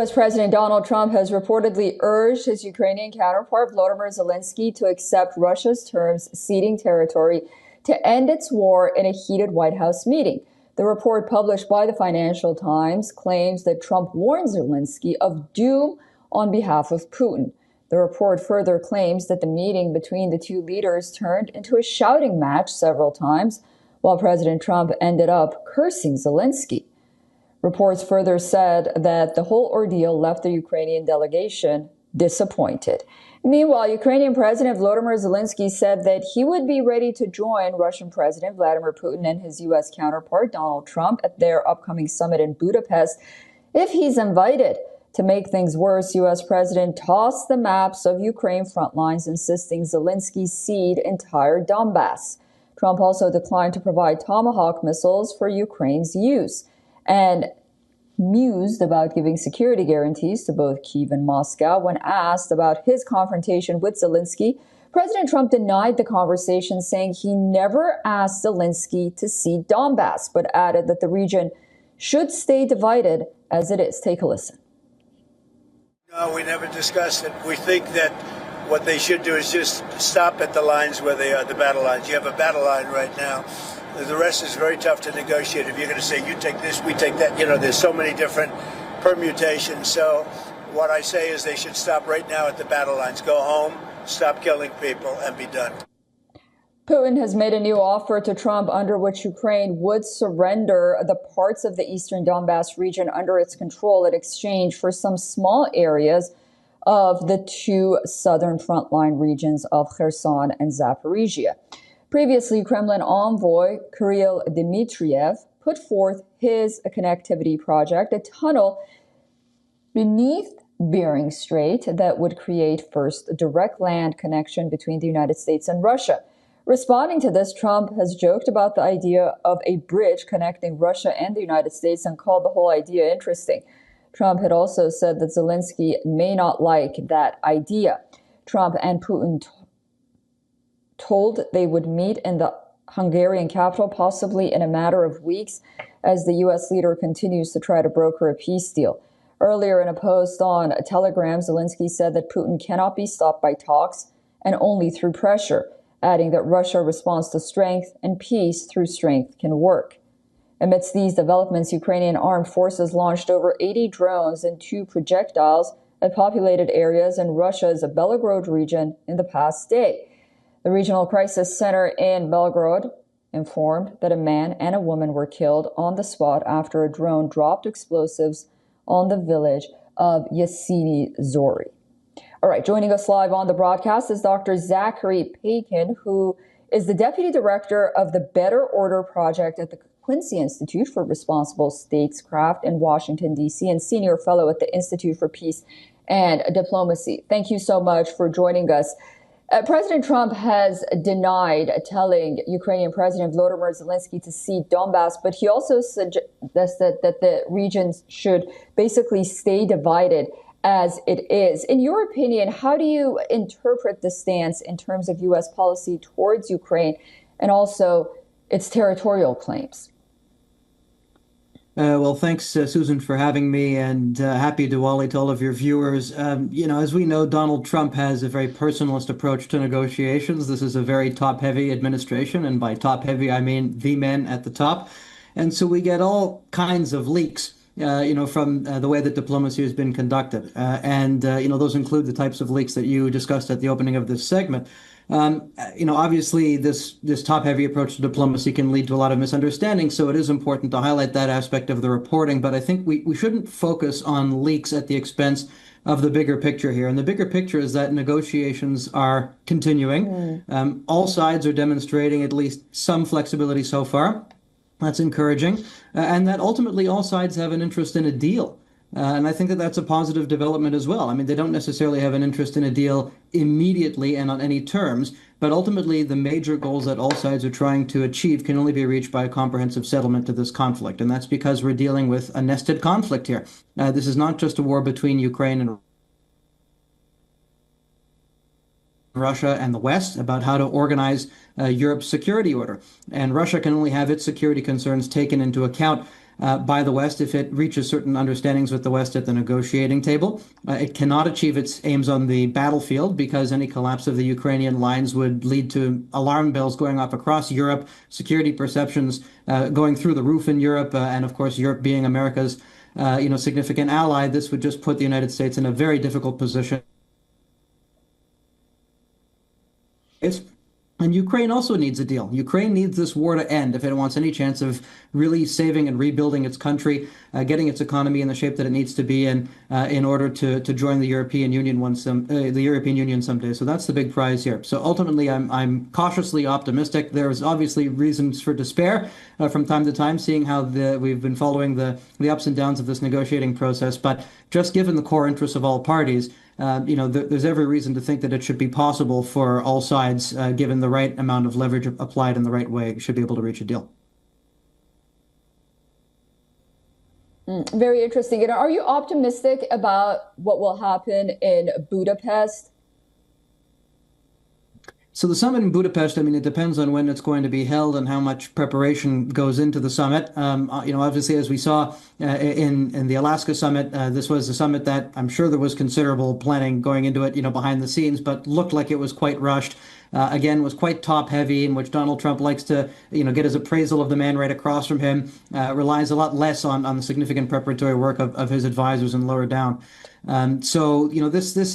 U.S. President Donald Trump has reportedly urged his Ukrainian counterpart Volodymyr Zelensky to accept Russia's terms ceding territory to end its war in a heated White House meeting. The report published by the Financial Times claims that Trump warned Zelensky of doom on behalf of Putin. The report further claims that the meeting between the two leaders turned into a shouting match several times, while President Trump ended up cursing Zelensky. Reports further said that the whole ordeal left the Ukrainian delegation disappointed. Meanwhile, Ukrainian President Volodymyr Zelensky said that he would be ready to join Russian President Vladimir Putin and his U.S. counterpart Donald Trump at their upcoming summit in Budapest if he's invited. To make things worse, U.S. President tossed the maps of Ukraine front lines, insisting Zelensky cede entire Donbass. Trump also declined to provide Tomahawk missiles for Ukraine's use. And mused about giving security guarantees to both Kyiv and Moscow. When asked about his confrontation with Zelensky, President Trump denied the conversation, saying he never asked Zelensky to cede Donbass, but added that the region should stay divided as it is. Take a listen. No, we never discussed it. We think that what they should do is just stop at the lines where they are, the battle lines. You have a battle line right now. The rest is very tough to negotiate. If you're going to say, you take this, we take that, there's so many different permutations. So what I say is they should stop right now at the battle lines. Go home, stop killing people, and be done. Putin has made a new offer to Trump under which Ukraine would surrender the parts of the eastern Donbass region under its control in exchange for some small areas of the two southern frontline regions of Kherson and Zaporizhia. Previously, Kremlin envoy Kirill Dmitriev put forth his connectivity project, a tunnel beneath Bering Strait that would create first a direct land connection between the United States and Russia. Responding to this, Trump has joked about the idea of a bridge connecting Russia and the United States and called the whole idea interesting. Trump had also said that Zelensky may not like that idea. Trump and Putin told they would meet in the Hungarian capital, possibly in a matter of weeks, as the U.S. leader continues to try to broker a peace deal. Earlier in a post on Telegram, Zelensky said that Putin cannot be stopped by talks and only through pressure, adding that Russia responds to strength and peace through strength can work. Amidst these developments, Ukrainian armed forces launched over 80 drones and 2 projectiles at populated areas in Russia's Belgorod region in the past day. The Regional Crisis Center in Belgorod informed that a man and a woman were killed on the spot after a drone dropped explosives on the village of Yasini Zori. All right, joining us live on the broadcast is Dr. Zachary Paikin, who is the Deputy Director of the Better Order Project at the Quincy Institute for Responsible Statecraft in Washington, D.C., and Senior Fellow at the Institute for Peace and Diplomacy. Thank you so much for joining us. President Trump has denied telling Ukrainian President Volodymyr Zelensky to cede Donbass, but he also suggests that the regions should basically stay divided as it is. In your opinion, how do you interpret the stance in terms of U.S. policy towards Ukraine and also its territorial claims? Well, thanks, Susan, for having me, and happy Diwali to all of your viewers. As we know, Donald Trump has a very personalist approach to negotiations. This is a very top-heavy administration, and by top-heavy, I mean the men at the top. And so we get all kinds of leaks, from the way that diplomacy has been conducted. Those include the types of leaks that you discussed at the opening of this segment. Obviously this top-heavy approach to diplomacy can lead to a lot of misunderstanding, so it is important to highlight that aspect of the reporting. But I think we shouldn't focus on leaks at the expense of the bigger picture here. And the bigger picture is that negotiations are continuing. All sides are demonstrating at least some flexibility so far. That's encouraging. And that ultimately all sides have an interest in a deal. And I think that that's a positive development as well. I mean, they don't necessarily have an interest in a deal immediately and on any terms, but ultimately the major goals that all sides are trying to achieve can only be reached by a comprehensive settlement to this conflict. And that's because we're dealing with a nested conflict here. This is not just a war between Ukraine and Russia and the West about how to organize Europe's security order. And Russia can only have its security concerns taken into account by the West if it reaches certain understandings with the West at the negotiating table. It cannot achieve its aims on the battlefield because any collapse of the Ukrainian lines would lead to alarm bells going off across Europe, security perceptions going through the roof in Europe, and of course, Europe being America's significant ally. This would just put the United States in a very difficult position. And Ukraine also needs a deal. Ukraine needs this war to end if it wants any chance of really saving and rebuilding its country, getting its economy in the shape that it needs to be in order to join the European Union someday. So that's the big prize here. So ultimately, I'm cautiously optimistic. There's obviously reasons for despair from time to time, seeing how we've been following the ups and downs of this negotiating process. But just given the core interests of all parties, there's every reason to think that it should be possible for all sides, given the right amount of leverage applied in the right way, should be able to reach a deal. Very interesting. And are you optimistic about what will happen in Budapest? So the summit in Budapest, I mean, it depends on when it's going to be held and how much preparation goes into the summit. Obviously, as we saw in the Alaska summit, this was a summit that I'm sure there was considerable planning going into it, behind the scenes, but looked like it was quite rushed. Again, was quite top heavy, in which Donald Trump likes to, get his appraisal of the man right across from him, relies a lot less on the significant preparatory work of his advisors and lower down. This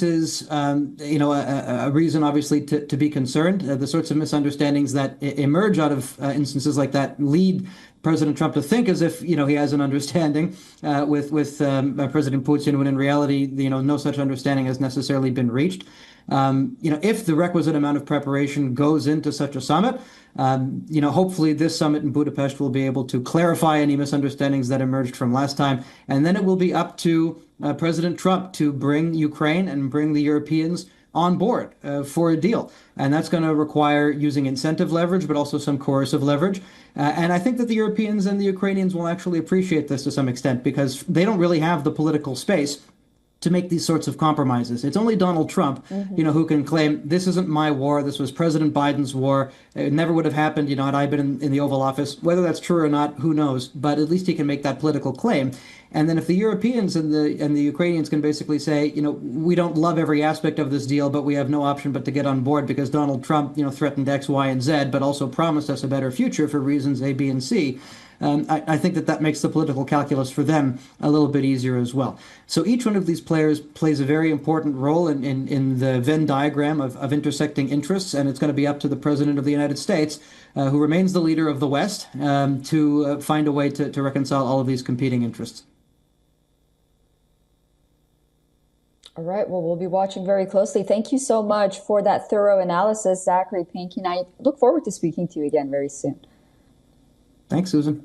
is, a reason, obviously, to be concerned. The sorts of misunderstandings that emerge out of instances like that lead President Trump to think as if, he has an understanding with President Putin, when in reality, no such understanding has necessarily been reached. If the requisite amount of preparation goes into such a summit, hopefully this summit in Budapest will be able to clarify any misunderstandings that emerged from last time. And then it will be up to President Trump to bring Ukraine and bring the Europeans on board for a deal. And that's going to require using incentive leverage, but also some coercive leverage. And I think that the Europeans and the Ukrainians will actually appreciate this to some extent, because they don't really have the political space to make these sorts of compromises. It's only Donald Trump, who can claim this isn't my war. This was President Biden's war. It never would have happened, had I been in the Oval Office. Whether that's true or not, who knows? But at least he can make that political claim. And then if the Europeans and the Ukrainians can basically say, we don't love every aspect of this deal, but we have no option but to get on board because Donald Trump, threatened X, Y, and Z, but also promised us a better future for reasons A, B, and C. I think that makes the political calculus for them a little bit easier as well. So each one of these players plays a very important role in the Venn diagram of intersecting interests, and it's going to be up to the President of the United States, who remains the leader of the West, to find a way to reconcile all of these competing interests. All right. Well, we'll be watching very closely. Thank you so much for that thorough analysis, Zachary Pankey. I look forward to speaking to you again very soon. Thanks, Susan.